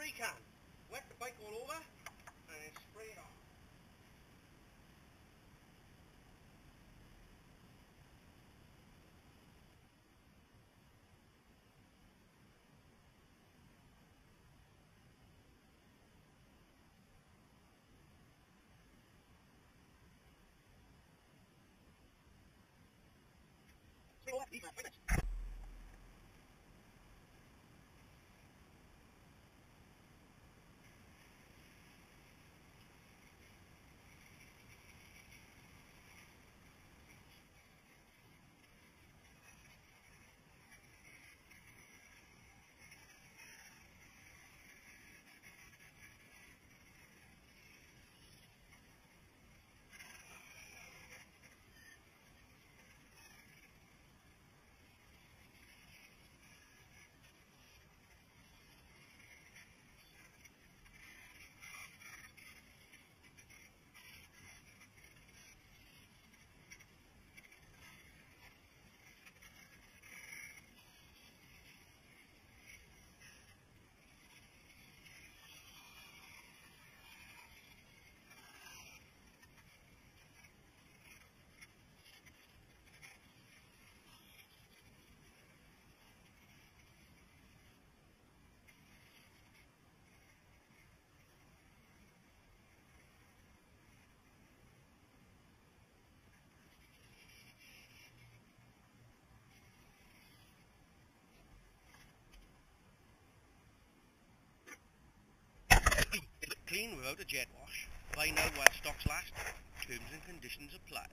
spray can. Wet the bike all over and then spray it on. Spray all that, leave for 5 minutes. Clean without a jet wash. Buy now while stocks last. Terms and conditions apply.